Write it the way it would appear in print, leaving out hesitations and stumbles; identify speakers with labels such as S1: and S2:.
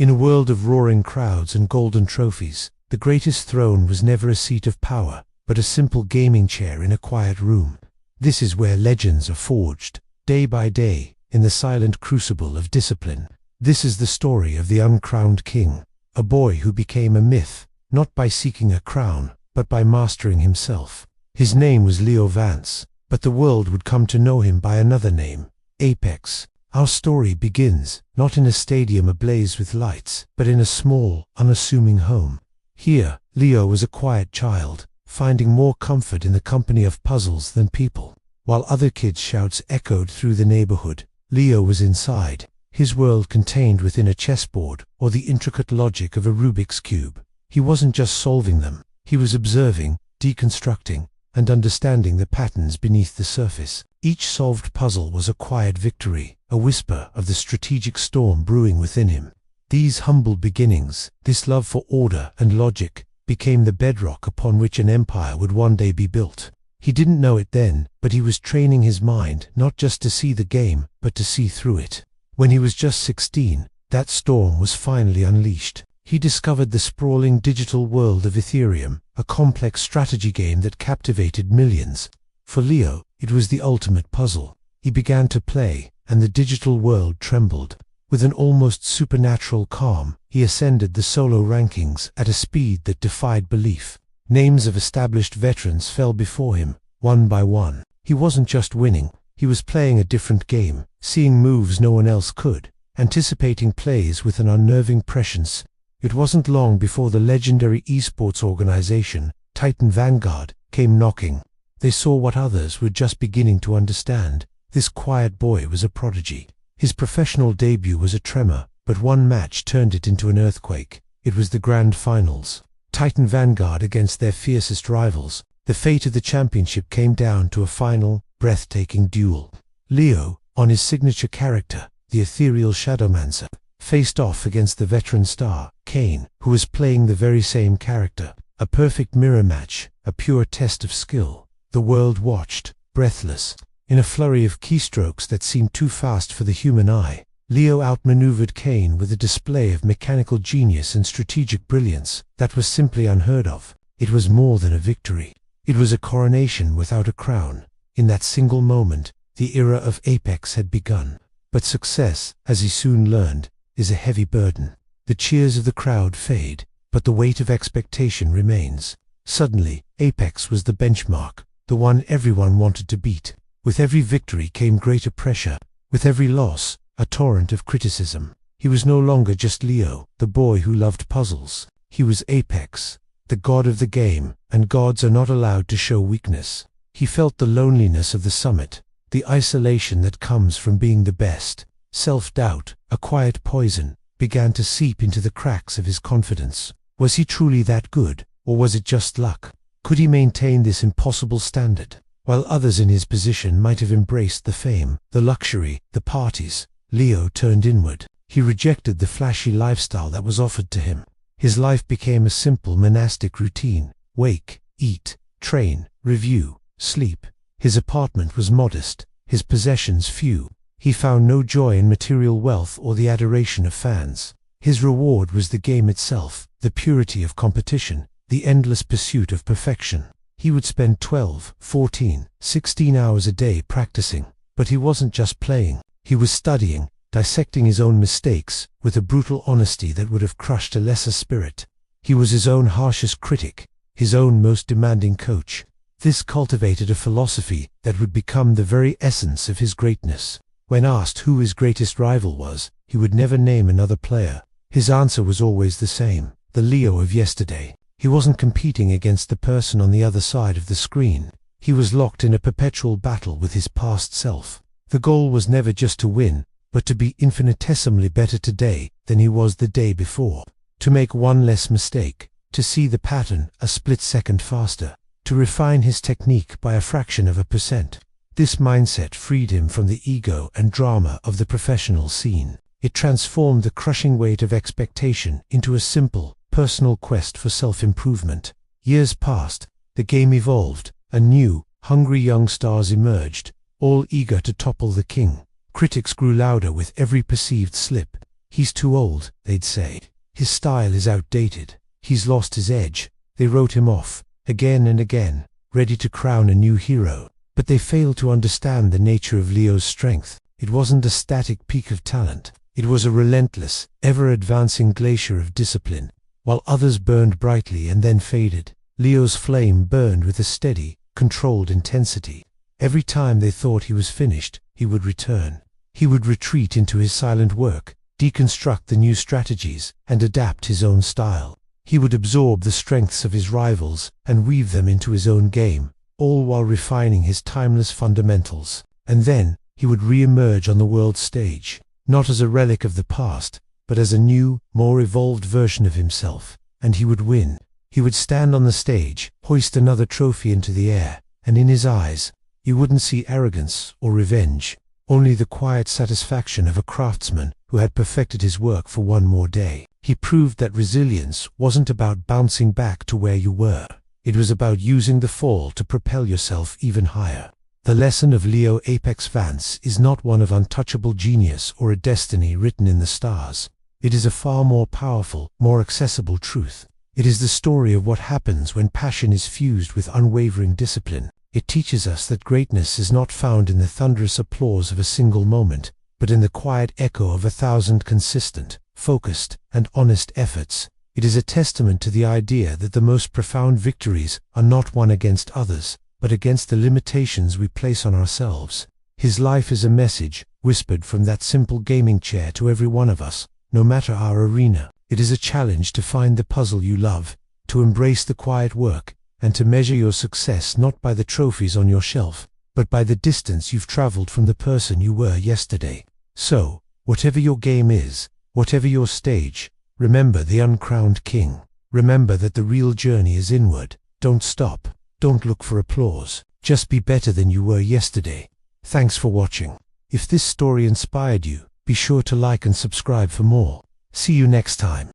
S1: In a world of roaring crowds and golden trophies, the greatest throne was never a seat of power, but a simple gaming chair in a quiet room. This is where legends are forged, day by day, in the silent crucible of discipline. This is the story of the uncrowned king, a boy who became a myth, not by seeking a crown, but by mastering himself. His name was Leo Vance, but the world would come to know him by another name, Apex. Our story begins, not in a stadium ablaze with lights, but in a small, unassuming home. Here, Leo was a quiet child, finding more comfort in the company of puzzles than people. While other kids' shouts echoed through the neighborhood, Leo was inside, his world contained within a chessboard or the intricate logic of a Rubik's Cube. He wasn't just solving them, he was observing, deconstructing, and understanding the patterns beneath the surface. Each solved puzzle was a quiet victory, a whisper of the strategic storm brewing within him. These humble beginnings, this love for order and logic, became the bedrock upon which an empire would one day be built. He didn't know it then, but he was training his mind not just to see the game, but to see through it. When he was just 16, that storm was finally unleashed. He discovered the sprawling digital world of Ethereum, a complex strategy game that captivated millions. For Leo, it was the ultimate puzzle. He began to play, and the digital world trembled. With an almost supernatural calm, he ascended the solo rankings at a speed that defied belief. Names of established veterans fell before him, one by one. He wasn't just winning, he was playing a different game, seeing moves no one else could, anticipating plays with an unnerving prescience. It wasn't long before the legendary esports organization, Titan Vanguard, came knocking. They saw what others were just beginning to understand. This quiet boy was a prodigy. His professional debut was a tremor, but one match turned it into an earthquake. It was the grand finals. Titan Vanguard against their fiercest rivals. The fate of the championship came down to a final, breathtaking duel. Leo, on his signature character, the ethereal Shadowmancer, faced off against the veteran star, Kane, who was playing the very same character. A perfect mirror match, a pure test of skill. The world watched, breathless. In a flurry of keystrokes that seemed too fast for the human eye, Leo outmaneuvered Kane with a display of mechanical genius and strategic brilliance that was simply unheard of. It was more than a victory. It was a coronation without a crown. In that single moment, the era of Apex had begun. But success, as he soon learned, is a heavy burden. The cheers of the crowd fade, but the weight of expectation remains. Suddenly, Apex was the benchmark, the one everyone wanted to beat. With every victory came greater pressure. With every loss, a torrent of criticism. He was no longer just Leo, the boy who loved puzzles. He was Apex, the god of the game, and gods are not allowed to show weakness. He felt the loneliness of the summit, the isolation that comes from being the best. Self-doubt, a quiet poison, began to seep into the cracks of his confidence. Was he truly that good, or was it just luck? Could he maintain this impossible standard? While others in his position might have embraced the fame, the luxury, the parties, Leo turned inward. He rejected the flashy lifestyle that was offered to him. His life became a simple monastic routine: wake, eat, train, review, sleep. His apartment was modest, his possessions few. He found no joy in material wealth or the adoration of fans. His reward was the game itself, the purity of competition, the endless pursuit of perfection. He would spend 12, 14, 16 hours a day practicing. But he wasn't just playing. He was studying, dissecting his own mistakes, with a brutal honesty that would have crushed a lesser spirit. He was his own harshest critic, his own most demanding coach. This cultivated a philosophy that would become the very essence of his greatness. When asked who his greatest rival was, he would never name another player. His answer was always the same: the Leo of yesterday. He wasn't competing against the person on the other side of the screen. He was locked in a perpetual battle with his past self. The goal was never just to win, but to be infinitesimally better today than he was the day before. To make one less mistake, to see the pattern a split second faster, to refine his technique by a fraction of a percent. This mindset freed him from the ego and drama of the professional scene. It transformed the crushing weight of expectation into a simple, personal quest for self-improvement. Years passed, the game evolved, and new, hungry young stars emerged, all eager to topple the king. Critics grew louder with every perceived slip. "He's too old," they'd say. "His style is outdated. He's lost his edge." They wrote him off, again and again, ready to crown a new hero. But they failed to understand the nature of Leo's strength. It wasn't a static peak of talent. It was a relentless, ever-advancing glacier of discipline. While others burned brightly and then faded, Leo's flame burned with a steady, controlled intensity. Every time they thought he was finished, he would return. He would retreat into his silent work, deconstruct the new strategies, and adapt his own style. He would absorb the strengths of his rivals and weave them into his own game, all while refining his timeless fundamentals. And then, he would re-emerge on the world stage, not as a relic of the past, but as a new, more evolved version of himself. And he would win. He would stand on the stage, hoist another trophy into the air, and in his eyes, you wouldn't see arrogance or revenge, only the quiet satisfaction of a craftsman who had perfected his work for one more day. He proved that resilience wasn't about bouncing back to where you were. It was about using the fall to propel yourself even higher. The lesson of Leo Apex Vance is not one of untouchable genius or a destiny written in the stars. It is a far more powerful, more accessible truth. It is the story of what happens when passion is fused with unwavering discipline. It teaches us that greatness is not found in the thunderous applause of a single moment, but in the quiet echo of 1,000 consistent, focused, and honest efforts. It is a testament to the idea that the most profound victories are not won against others, but against the limitations we place on ourselves. His life is a message, whispered from that simple gaming chair to every one of us, no matter our arena. It is a challenge to find the puzzle you love, to embrace the quiet work, and to measure your success not by the trophies on your shelf, but by the distance you've traveled from the person you were yesterday. So, whatever your game is, whatever your stage, remember the uncrowned king. Remember that the real journey is inward. Don't stop. Don't look for applause. Just be better than you were yesterday. Thanks for watching. If this story inspired you, be sure to like and subscribe for more. See you next time.